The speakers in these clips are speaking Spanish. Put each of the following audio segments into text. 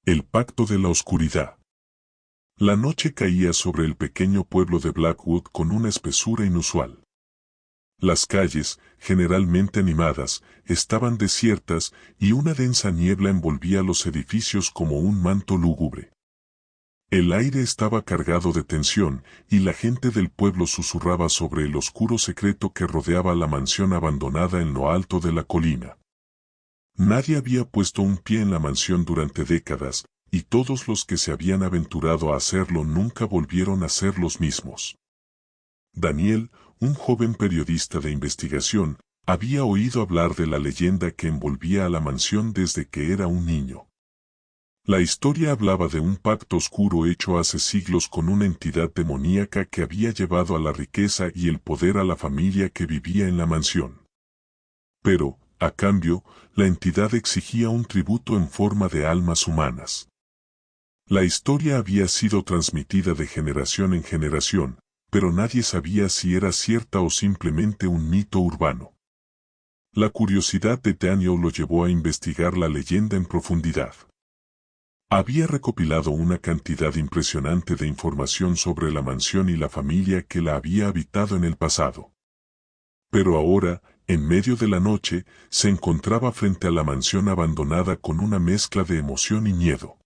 El pacto de la oscuridad. La noche caía sobre el pequeño pueblo de Blackwood con una espesura inusual. Las calles, generalmente animadas, estaban desiertas y una densa niebla envolvía los edificios como un manto lúgubre. El aire estaba cargado de tensión y la gente del pueblo susurraba sobre el oscuro secreto que rodeaba la mansión abandonada en lo alto de la colina. Nadie había puesto un pie en la mansión durante décadas, y todos los que se habían aventurado a hacerlo nunca volvieron a ser los mismos. Daniel, un joven periodista de investigación, había oído hablar de la leyenda que envolvía a la mansión desde que era un niño. La historia hablaba de un pacto oscuro hecho hace siglos con una entidad demoníaca que había llevado a la riqueza y el poder a la familia que vivía en la mansión. Pero, a cambio, la entidad exigía un tributo en forma de almas humanas. La historia había sido transmitida de generación en generación, pero nadie sabía si era cierta o simplemente un mito urbano. La curiosidad de Daniel lo llevó a investigar la leyenda en profundidad. Había recopilado una cantidad impresionante de información sobre la mansión y la familia que la había habitado en el pasado. Pero ahora, en medio de la noche, se encontraba frente a la mansión abandonada con una mezcla de emoción y miedo.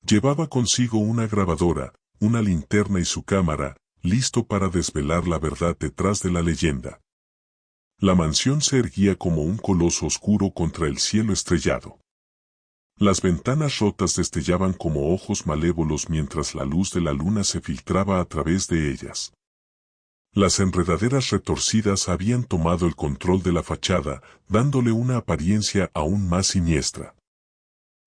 Llevaba consigo una grabadora, una linterna y su cámara, listo para desvelar la verdad detrás de la leyenda. La mansión se erguía como un coloso oscuro contra el cielo estrellado. Las ventanas rotas destellaban como ojos malévolos mientras la luz de la luna se filtraba a través de ellas. Las enredaderas retorcidas habían tomado el control de la fachada, dándole una apariencia aún más siniestra.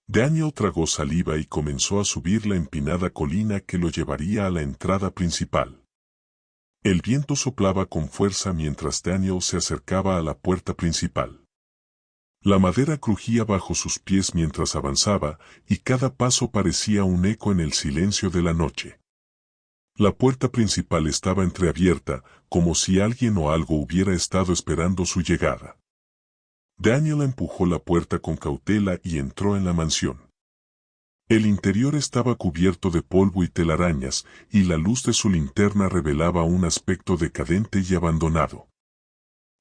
Daniel tragó saliva y comenzó a subir la empinada colina que lo llevaría a la entrada principal. El viento soplaba con fuerza mientras Daniel se acercaba a la puerta principal. La madera crujía bajo sus pies mientras avanzaba, y cada paso parecía un eco en el silencio de la noche. La puerta principal estaba entreabierta, como si alguien o algo hubiera estado esperando su llegada. Daniel empujó la puerta con cautela y entró en la mansión. El interior estaba cubierto de polvo y telarañas, y la luz de su linterna revelaba un aspecto decadente y abandonado.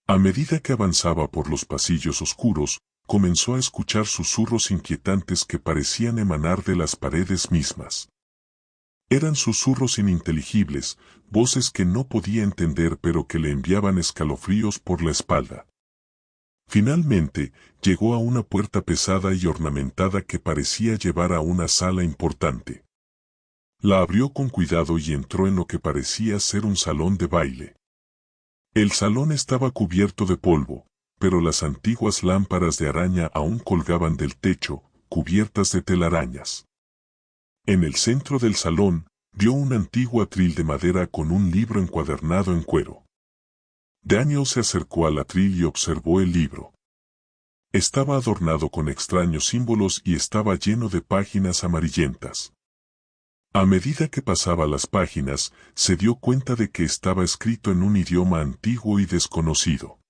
A medida que avanzaba por los pasillos oscuros, comenzó a escuchar susurros inquietantes que parecían emanar de las paredes mismas. Eran susurros ininteligibles, voces que no podía entender pero que le enviaban escalofríos por la espalda. Finalmente, llegó a una puerta pesada y ornamentada que parecía llevar a una sala importante. La abrió con cuidado y entró en lo que parecía ser un salón de baile. El salón estaba cubierto de polvo, pero las antiguas lámparas de araña aún colgaban del techo, cubiertas de telarañas. En el centro del salón, vio un antiguo atril de madera con un libro encuadernado en cuero. Daniel se acercó al atril y observó el libro. Estaba adornado con extraños símbolos y estaba lleno de páginas amarillentas. A medida que pasaba las páginas, se dio cuenta de que estaba escrito en un idioma antiguo y desconocido.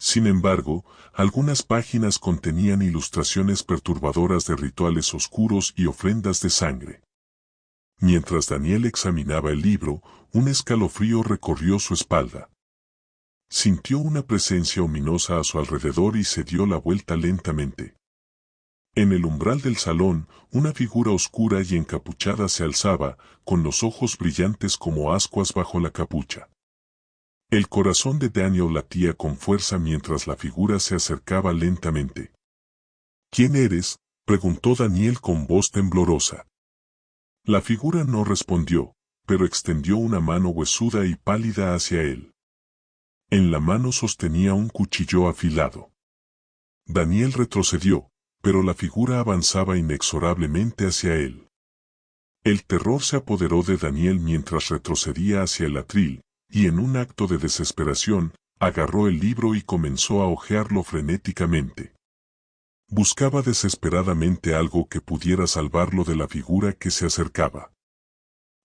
Sin embargo, algunas páginas contenían ilustraciones perturbadoras de rituales oscuros y ofrendas de sangre. Mientras Daniel examinaba el libro, un escalofrío recorrió su espalda. Sintió una presencia ominosa a su alrededor y se dio la vuelta lentamente. En el umbral del salón, una figura oscura y encapuchada se alzaba, con los ojos brillantes como ascuas bajo la capucha. El corazón de Daniel latía con fuerza mientras la figura se acercaba lentamente. ¿Quién eres?, preguntó Daniel con voz temblorosa. La figura no respondió, pero extendió una mano huesuda y pálida hacia él. En la mano sostenía un cuchillo afilado. Daniel retrocedió, pero la figura avanzaba inexorablemente hacia él. El terror se apoderó de Daniel mientras retrocedía hacia el atril, y en un acto de desesperación, agarró el libro y comenzó a hojearlo frenéticamente. Buscaba desesperadamente algo que pudiera salvarlo de la figura que se acercaba.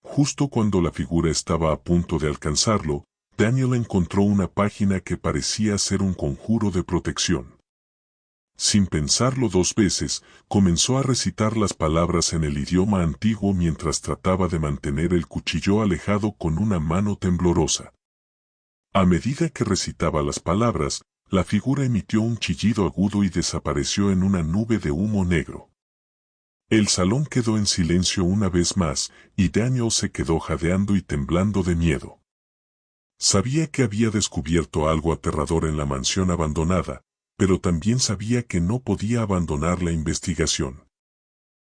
Justo cuando la figura estaba a punto de alcanzarlo, Daniel encontró una página que parecía ser un conjuro de protección. Sin pensarlo dos veces, comenzó a recitar las palabras en el idioma antiguo mientras trataba de mantener el cuchillo alejado con una mano temblorosa. A medida que recitaba las palabras, la figura emitió un chillido agudo y desapareció en una nube de humo negro. El salón quedó en silencio una vez más, y Daniel se quedó jadeando y temblando de miedo. Sabía que había descubierto algo aterrador en la mansión abandonada, pero también sabía que no podía abandonar la investigación.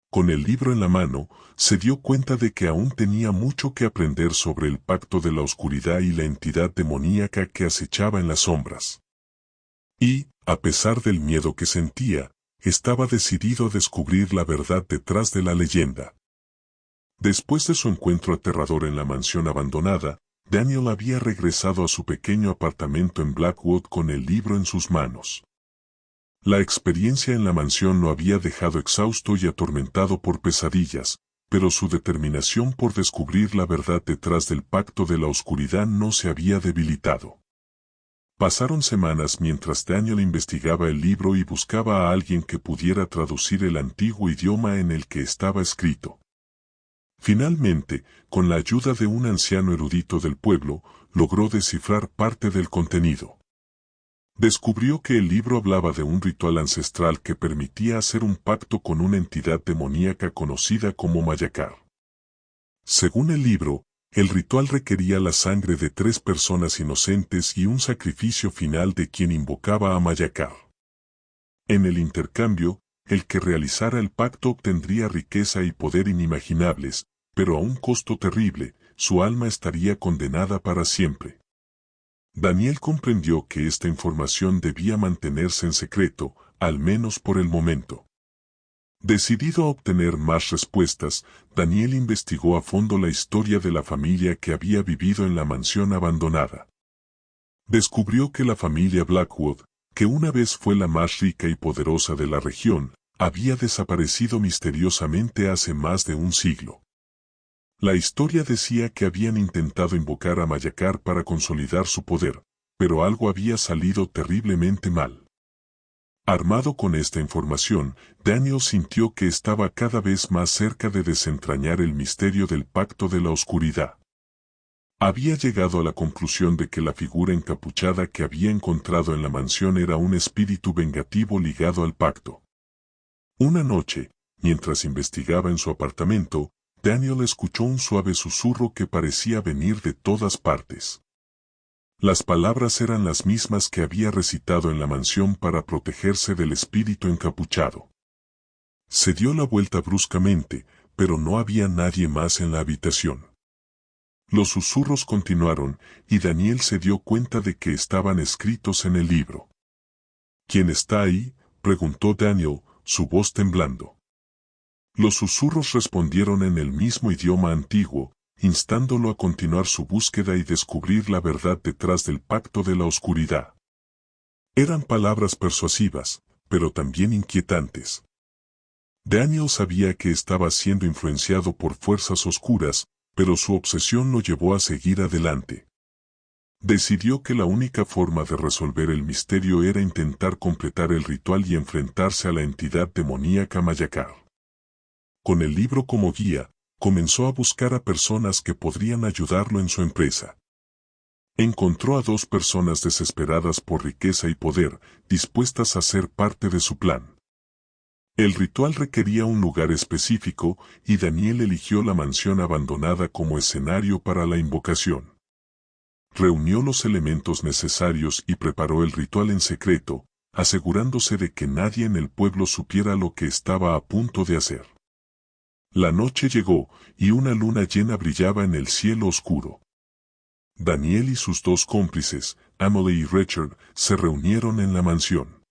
Con el libro en la mano, se dio cuenta de que aún tenía mucho que aprender sobre el pacto de la oscuridad y la entidad demoníaca que acechaba en las sombras. Y, a pesar del miedo que sentía, estaba decidido a descubrir la verdad detrás de la leyenda. Después de su encuentro aterrador en la mansión abandonada, Daniel había regresado a su pequeño apartamento en Blackwood con el libro en sus manos. La experiencia en la mansión lo había dejado exhausto y atormentado por pesadillas, pero su determinación por descubrir la verdad detrás del pacto de la oscuridad no se había debilitado. Pasaron semanas mientras Daniel investigaba el libro y buscaba a alguien que pudiera traducir el antiguo idioma en el que estaba escrito. Finalmente, con la ayuda de un anciano erudito del pueblo, logró descifrar parte del contenido. Descubrió que el libro hablaba de un ritual ancestral que permitía hacer un pacto con una entidad demoníaca conocida como Mayakar. Según el libro, el ritual requería la sangre de 3 personas inocentes y un sacrificio final de quien invocaba a Mayakar. En el intercambio, el que realizara el pacto obtendría riqueza y poder inimaginables, pero a un costo terrible, su alma estaría condenada para siempre. Daniel comprendió que esta información debía mantenerse en secreto, al menos por el momento. Decidido a obtener más respuestas, Daniel investigó a fondo la historia de la familia que había vivido en la mansión abandonada. Descubrió que la familia Blackwood, que una vez fue la más rica y poderosa de la región, había desaparecido misteriosamente hace más de un siglo. La historia decía que habían intentado invocar a Mayakar para consolidar su poder, pero algo había salido terriblemente mal. Armado con esta información, Daniel sintió que estaba cada vez más cerca de desentrañar el misterio del pacto de la oscuridad. Había llegado a la conclusión de que la figura encapuchada que había encontrado en la mansión era un espíritu vengativo ligado al pacto. Una noche, mientras investigaba en su apartamento, Daniel escuchó un suave susurro que parecía venir de todas partes. Las palabras eran las mismas que había recitado en la mansión para protegerse del espíritu encapuchado. Se dio la vuelta bruscamente, pero no había nadie más en la habitación. Los susurros continuaron, y Daniel se dio cuenta de que estaban escritos en el libro. ¿Quién está ahí?, preguntó Daniel, su voz temblando. Los susurros respondieron en el mismo idioma antiguo, instándolo a continuar su búsqueda y descubrir la verdad detrás del pacto de la oscuridad. Eran palabras persuasivas, pero también inquietantes. Daniel sabía que estaba siendo influenciado por fuerzas oscuras, pero su obsesión lo llevó a seguir adelante. Decidió que la única forma de resolver el misterio era intentar completar el ritual y enfrentarse a la entidad demoníaca Mayakar. Con el libro como guía, comenzó a buscar a personas que podrían ayudarlo en su empresa. Encontró a 2 personas desesperadas por riqueza y poder, dispuestas a ser parte de su plan. El ritual requería un lugar específico, y Daniel eligió la mansión abandonada como escenario para la invocación. Reunió los elementos necesarios y preparó el ritual en secreto, asegurándose de que nadie en el pueblo supiera lo que estaba a punto de hacer. La noche llegó, y una luna llena brillaba en el cielo oscuro. Daniel y sus 2 cómplices, Emily y Richard, se reunieron en la mansión.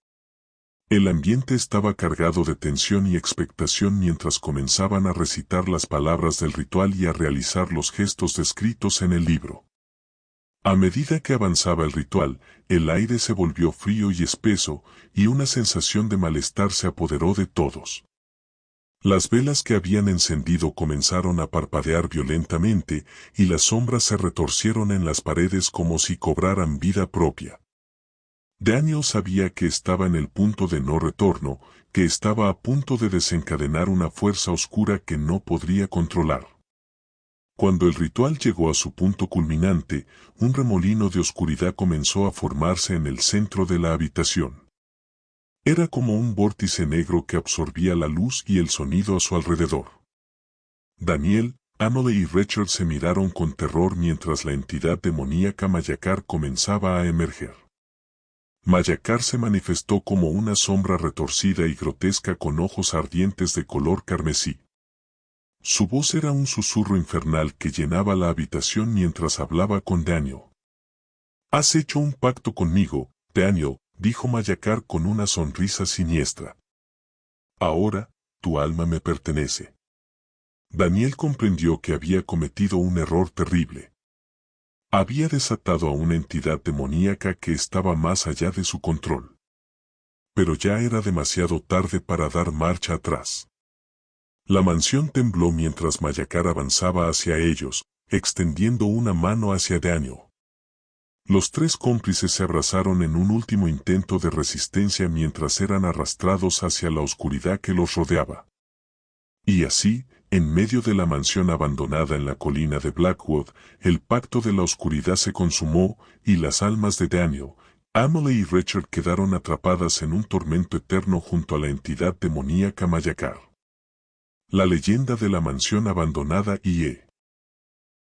El ambiente estaba cargado de tensión y expectación mientras comenzaban a recitar las palabras del ritual y a realizar los gestos descritos en el libro. A medida que avanzaba el ritual, el aire se volvió frío y espeso, y una sensación de malestar se apoderó de todos. Las velas que habían encendido comenzaron a parpadear violentamente, y las sombras se retorcieron en las paredes como si cobraran vida propia. Daniel sabía que estaba en el punto de no retorno, que estaba a punto de desencadenar una fuerza oscura que no podría controlar. Cuando el ritual llegó a su punto culminante, un remolino de oscuridad comenzó a formarse en el centro de la habitación. Era como un vórtice negro que absorbía la luz y el sonido a su alrededor. Daniel, Emily y Richard se miraron con terror mientras la entidad demoníaca Mayakar comenzaba a emerger. Mayakar se manifestó como una sombra retorcida y grotesca con ojos ardientes de color carmesí. Su voz era un susurro infernal que llenaba la habitación mientras hablaba con Daniel. «Has hecho un pacto conmigo, Daniel», dijo Mayakar con una sonrisa siniestra. «Ahora, tu alma me pertenece». Daniel comprendió que había cometido un error terrible. Había desatado a una entidad demoníaca que estaba más allá de su control. Pero ya era demasiado tarde para dar marcha atrás. La mansión tembló mientras Mayakar avanzaba hacia ellos, extendiendo una mano hacia Daniel. Los tres cómplices se abrazaron en un último intento de resistencia mientras eran arrastrados hacia la oscuridad que los rodeaba. Y así, en medio de la mansión abandonada en la colina de Blackwood, el pacto de la oscuridad se consumó, y las almas de Daniel, Emily y Richard quedaron atrapadas en un tormento eterno junto a la entidad demoníaca Mayakar. La leyenda de la mansión abandonada y